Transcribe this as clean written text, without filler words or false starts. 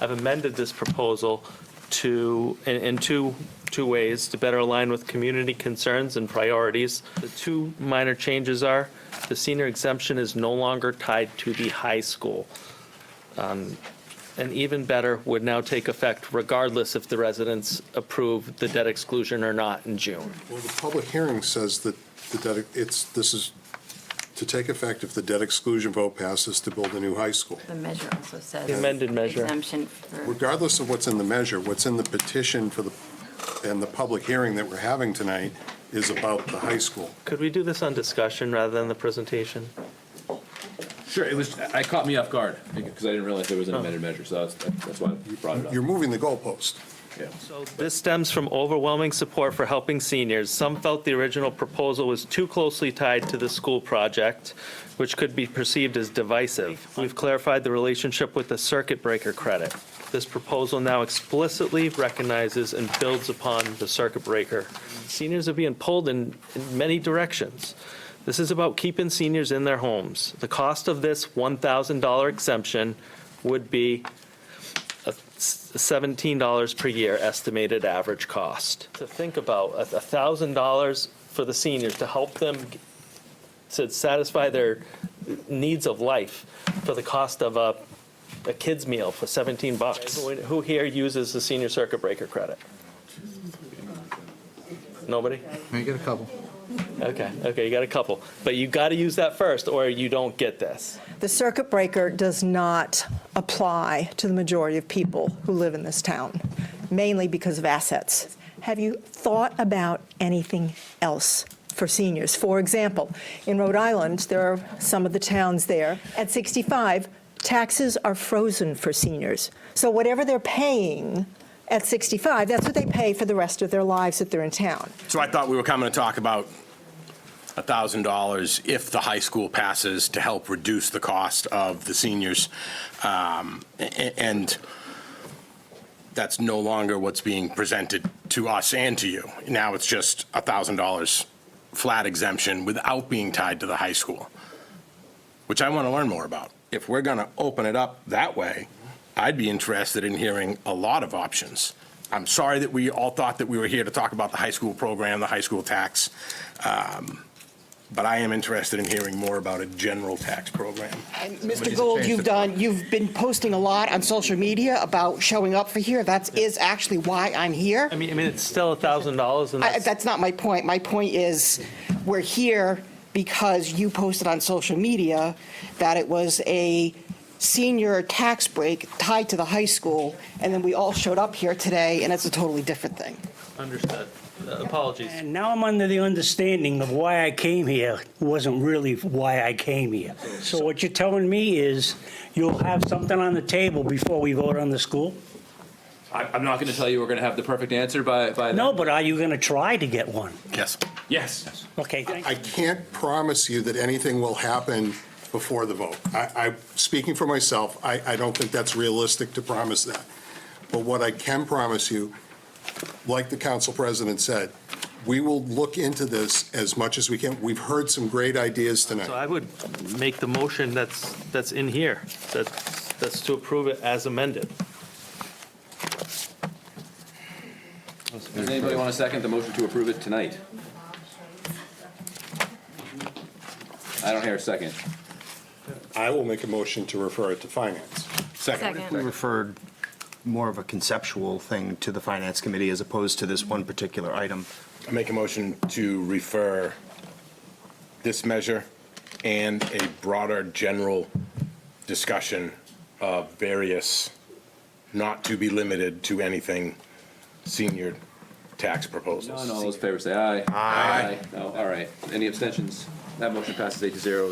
I've amended this proposal in two ways to better align with community concerns and priorities. The two minor changes are the senior exemption is no longer tied to the high school. And even better, would now take effect regardless if the residents approve the debt exclusion or not in June. Well, the public hearing says that this is to take effect if the debt exclusion vote passes to build a new high school. The measure also says. The amended measure. Exemption for. Regardless of what's in the measure, what's in the petition and the public hearing that we're having tonight is about the high school. Could we do this on discussion rather than the presentation? Sure, it caught me off guard, because I didn't realize there was an amended measure, so that's why you brought it up. You're moving the goalpost. Yeah. So this stems from overwhelming support for helping seniors. Some felt the original proposal was too closely tied to the school project, which could be perceived as divisive. We've clarified the relationship with the circuit breaker credit. This proposal now explicitly recognizes and builds upon the circuit breaker. Seniors are being pulled in many directions. This is about keeping seniors in their homes. The cost of this $1,000 exemption would be $17 per year estimated average cost. To think about $1,000 for the seniors to help them to satisfy their needs of life for the cost of a kid's meal for $17. Who here uses the senior circuit breaker credit? Nobody? You get a couple. Okay, you got a couple. But you got to use that first or you don't get this. The circuit breaker does not apply to the majority of people who live in this town, mainly because of assets. Have you thought about anything else for seniors? For example, in Rhode Island, there are some of the towns there. At 65, taxes are frozen for seniors. So whatever they're paying at 65, that's what they pay for the rest of their lives if they're in town. So I thought we were coming to talk about $1,000 if the high school passes to help reduce the cost of the seniors. And that's no longer what's being presented to us and to you. Now it's just $1,000 flat exemption without being tied to the high school, which I want to learn more about. If we're going to open it up that way, I'd be interested in hearing a lot of options. I'm sorry that we all thought that we were here to talk about the high school program, the high school tax. But I am interested in hearing more about a general tax program. And Mr. Gould, you've been posting a lot on social media about showing up for here. That is actually why I'm here. I mean, it's still $1,000 and That's not my point. My point is, we're here because you posted on social media that it was a senior tax break tied to the high school, and then we all showed up here today, and it's a totally different thing. Understood. Apologies. And now I'm under the understanding of why I came here wasn't really why I came here. So what you're telling me is you'll have something on the table before we vote on the school? I'm not going to tell you we're going to have the perfect answer by No, but are you going to try to get one? Yes. Yes. Okay, thank you. I can't promise you that anything will happen before the vote. Speaking for myself, I don't think that's realistic to promise that. But what I can promise you, like the council president said, we will look into this as much as we can. We've heard some great ideas tonight. So I would make the motion that's in here, that's to approve it as amended. Does anybody want to second the motion to approve it tonight? I don't hear a second. I will make a motion to refer it to finance. Second. We referred more of a conceptual thing to the Finance Committee as opposed to this one particular item. I make a motion to refer this measure and a broader general discussion of various, not to be limited to anything, senior tax proposals. None, all those in favor say aye. Aye. No, all right. Any abstentions? That motion passes 8-0.